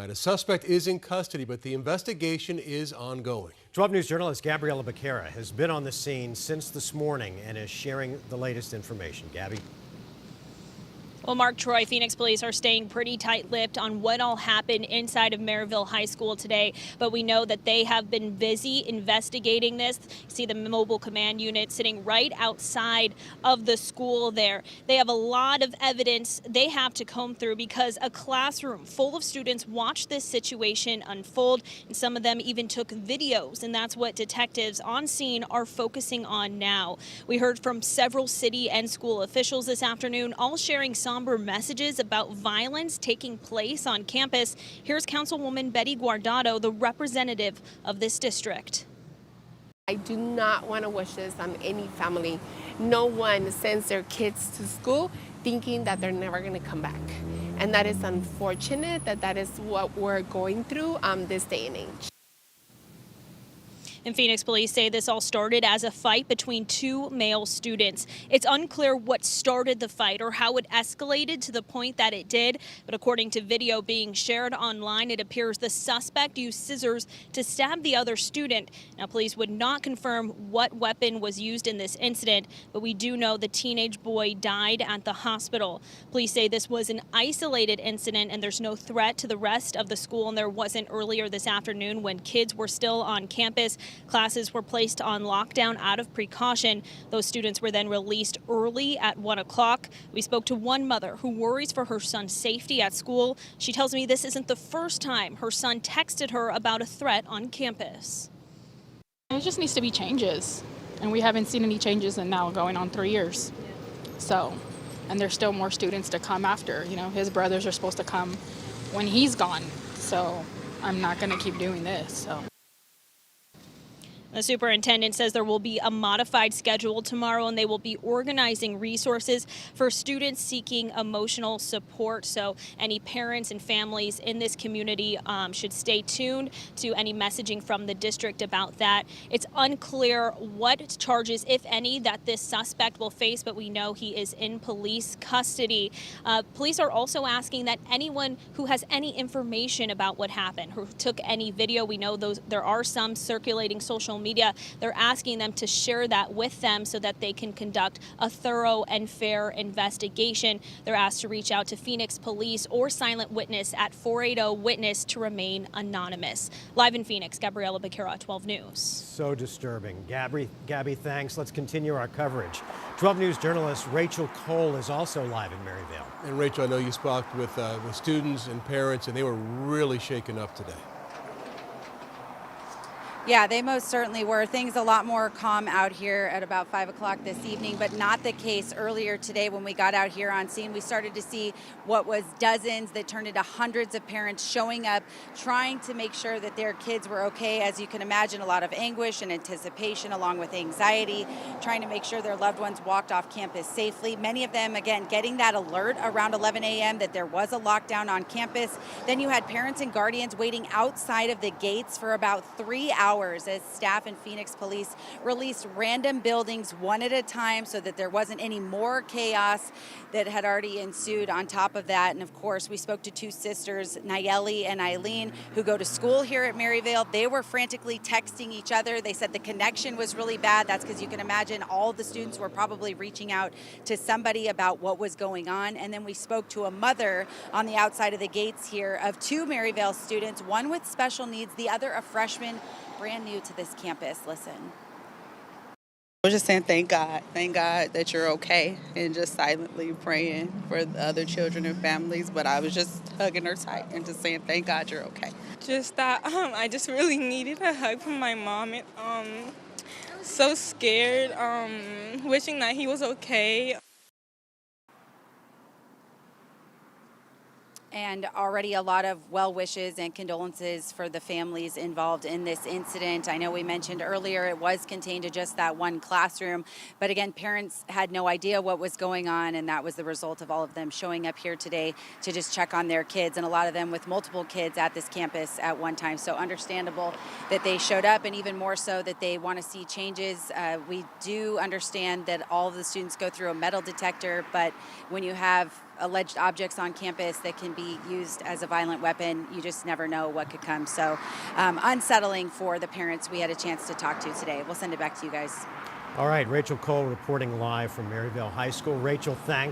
A suspect is in custody, but the investigation is ongoing. 12 News journalist Gabriella Becerra has been on the scene since this morning and is sharing the latest information. Gabby. Well, Mark, Troy, Phoenix police are staying pretty tight-lipped on what all happened inside of Maryvale High School today, but we know that they have been busy investigating this. You see the mobile command unit sitting right outside of the school there. They have a lot of evidence they have to comb through because a classroom full of students watched this situation unfold, and some of them even took videos, and that's what detectives on scene are focusing on now. We heard from several city and school officials this afternoon, all sharing somber messages about violence taking place on campus. Here's Councilwoman Betty Guardado, the representative of this district. I do not want to wish this on any family. No one sends their kids to school thinking that they're never going to come back. And that is unfortunate that is what we're going through this day and age. And Phoenix police say this all started as a fight between two male students. It's unclear what started the fight or how it escalated to the point that it did. But according to video being shared online, it appears the suspect used scissors to stab the other student. Now, police would not confirm what weapon was used in this incident, but we do know the teenage boy died at the hospital. Police say this was an isolated incident and there's no threat to the rest of the school, and there wasn't earlier this afternoon when kids were still on campus. Classes were placed on lockdown out of precaution. Those students were then released early at 1 o'clock. We spoke to one mother who worries for her son's safety at school. She tells me this isn't the first time her son texted her about a threat on campus. It just needs to be changes, and we haven't seen any changes in now going on 3 years. So, and there's still more students to come after. You know, his brothers are supposed to come when he's gone. So I'm not going to keep doing this. So. The superintendent says there will be a modified schedule tomorrow, and they will be organizing resources for students seeking emotional support. So any parents and families in this community should stay tuned to any messaging from the district about that. It's unclear what charges, if any, that this suspect will face, but we know he is in police custody. Police are also asking that anyone who has any information about what happened, who took any video, we know there are some circulating social media. They're asking them to share that with them so that they can conduct a thorough and fair investigation. They're asked to reach out to Phoenix Police or Silent Witness at 480-WITNESS to remain anonymous. Live in Phoenix, Gabriella Becerra, 12 News. So disturbing. Gabby, thanks. Let's continue our coverage. 12 News journalist Rachel Cole is also live in Maryvale. And Rachel, I know you spoke with students and parents, and they were really shaken up today. Yeah, they most certainly were. Things a lot more calm out here at about 5 o'clock this evening, but not the case earlier today when we got out here on scene. We started to see what was dozens that turned into hundreds of parents showing up, trying to make sure that their kids were okay. As you can imagine, a lot of anguish and anticipation along with anxiety, trying to make sure their loved ones walked off campus safely. Many of them, again, getting that alert around 11 a.m. that there was a lockdown on campus. Then you had parents and guardians waiting outside of the gates for about 3 hours as staff and Phoenix Police released random buildings one at a time so that there wasn't any more chaos that had already ensued on top of that. And of course, we spoke to two sisters, Nayeli and Eileen, who go to school here at Maryvale. They were frantically texting each other. They said the connection was really bad. That's because you can imagine all the students were probably reaching out to somebody about what was going on. And then we spoke to a mother on the outside of the gates here of two Maryvale students, one with special needs, the other a freshman, brand new to this campus. Listen. We're just saying thank God that you're okay, and just silently praying for the other children and families. But I was just hugging her tight and just saying thank God you're okay. Just that I just really needed a hug from my mom. So scared, wishing that he was okay. And already a lot of well wishes and condolences for the families involved in this incident. I know we mentioned earlier it was contained to just that one classroom, but again, parents had no idea what was going on, and that was the result of all of them showing up here today to just check on their kids, and a lot of them with multiple kids at this campus at one time. So understandable that they showed up, and even more so that they want to see changes. We do understand that all of the students go through a metal detector, but when you have alleged objects on campus that can be used as a violent weapon. You just never know what could come. So unsettling for the parents we had a chance to talk to today. We'll send it back to you guys. All right, Rachel Cole reporting live from Maryvale High School. Rachel, thanks.